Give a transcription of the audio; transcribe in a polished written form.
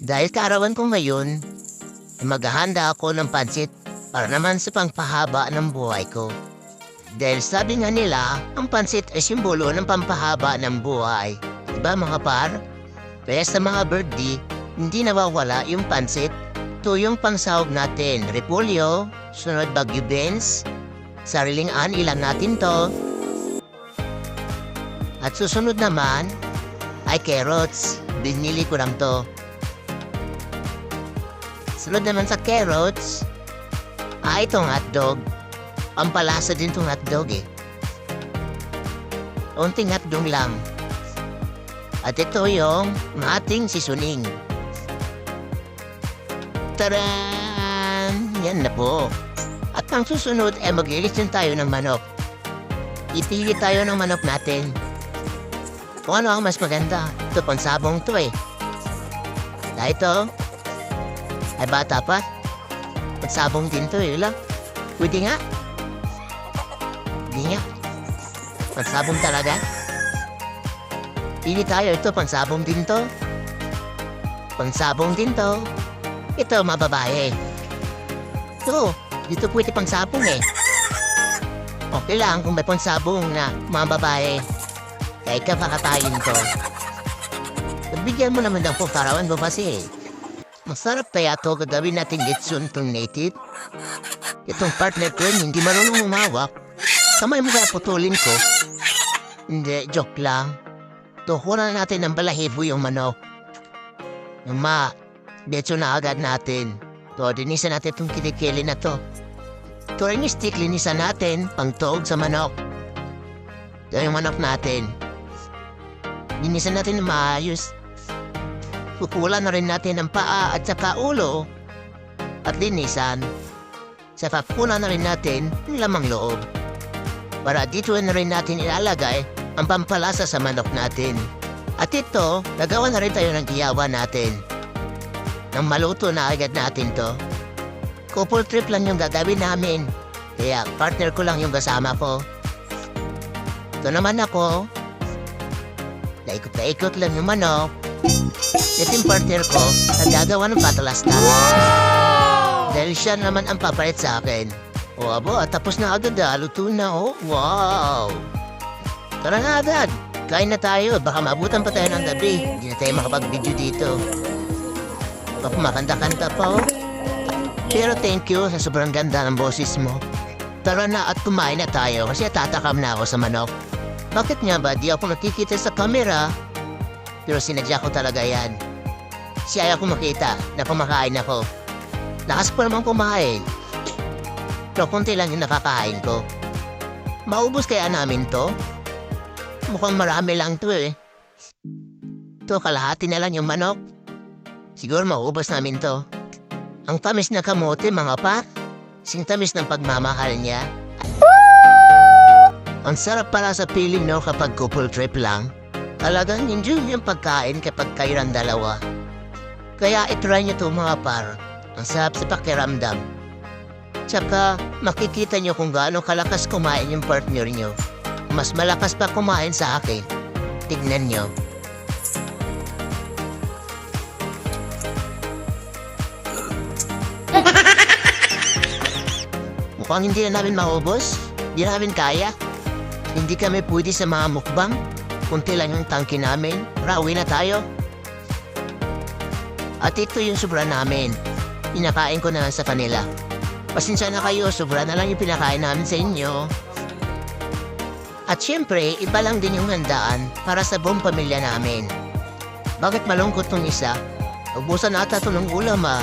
Dahil kaarawan ko ngayon, maghahanda ako ng pansit para naman sa pangpahaba ng buhay ko. Dahil sabi nga nila, ang pansit ay simbolo ng pampahaba ng buhay. Diba mga par? Kaya sa mga birthday, hindi nawawala yung pansit. Ito yung pangsahog natin. Repolyo, sunod Baguio beans, sariling ilang natin to. At susunod naman ay carrots. Binili ko lang to. Sunod naman sa carrots, itong hotdog. Ang palasa din itong hotdog eh. Unting hotdog lang. At ito yung ating seasoning. Taran! Yan na po. At ang susunod ay mag-ilis din tayo ng manok. Ipili tayo ng manok natin. Kung ano ang mas maganda. Ito pansabong to eh. Dahil ito ay bata pa. Pansabong din to eh. Pwede nga. Hindi nga. Pansabong talaga. Pili tayo. Ito pansabong din to. Pansabong din to. Ito mababae. Ito. Dito pwede pangsabong eh. Okay lang kung may pansabong na mababae. Kaya kapakatayin to. Bigyan mo naman ng puparawan mo kasi. Masarap kaya to gagawin natin litson tong native. Itong partner ko hindi marunong umawak. Kamay mo kaya putulin ko. Hindi, joke lang. Tukunan natin ng balahibo yung manok. Betso na agad natin. Dinisan natin itong kilikili na to. Ito rin yung stick, linisan natin pang tuog sa manok. Ito yung manok natin. Linisan natin na maayos. Pupulan na rin natin ang paa at saka ulo. At linisan. Saka pupulan na rin natin ang lamang loob. Para dito na rin natin ilalagay ang pampalasa sa manok natin. At ito, nagawa na rin tayo ng giyawa natin. Nang maluto na agad natin to. Couple trip lang yung gagawin namin. Kaya partner ko lang yung kasama ko. Ito naman ako. Naikot-ikot lang yung manok. Ito yung partner ko, nagagawa ng patalastas. Dahil siya naman ang papalit sa akin. O abo, tapos na agad luto na oh. Wow! Tara na agad. Kain na tayo, baka maabutan pa tayo ng gabi. Hindi na tayo makapag-video dito. Baka makanta-kanta pa oh. Pero thank you sa sobrang ganda ng boses mo. Tara na at kumain na tayo kasi tatakam na ako sa manok. Bakit nga ba di ako nakikita sa camera? Pero sinadya ko talaga yan. Si ayaw ko makita na kumakain ako. Lakas pa naman kumain. Pero konti lang yung nakakain ko. Maubos kaya namin to? Mukhang marami lang to eh. To kalahati na lang yung manok. Siguro maubos namin to. Ang tamis na kamote mga pa. Sing tamis ng pagmamahal niya. Ang sarap pala sa feeling no kapag couple trip lang. Talagang enjoy yung pagkain kapag kayong dalawa. Kaya itry nyo to mga par. Ang sarap sa pakiramdam. Tsaka makikita nyo kung gaano kalakas kumain yung partner nyo. Mas malakas pa kumain sa akin. Tignan nyo. Mukhang hindi na namin maubos. Hindi na namin kaya. Hindi kami pwede sa mga mukbang. Kunti lang yung tangki namin. Rauwi na tayo. At ito yung sobra namin. Pinakain ko na lang sa kanila. Pasensya na kayo, sobra na lang yung pinakain namin sa inyo. At syempre, iba lang din yung handaan para sa buong pamilya namin. Bakit malungkot tong isa? Ubusan ata ito ng ulam ah.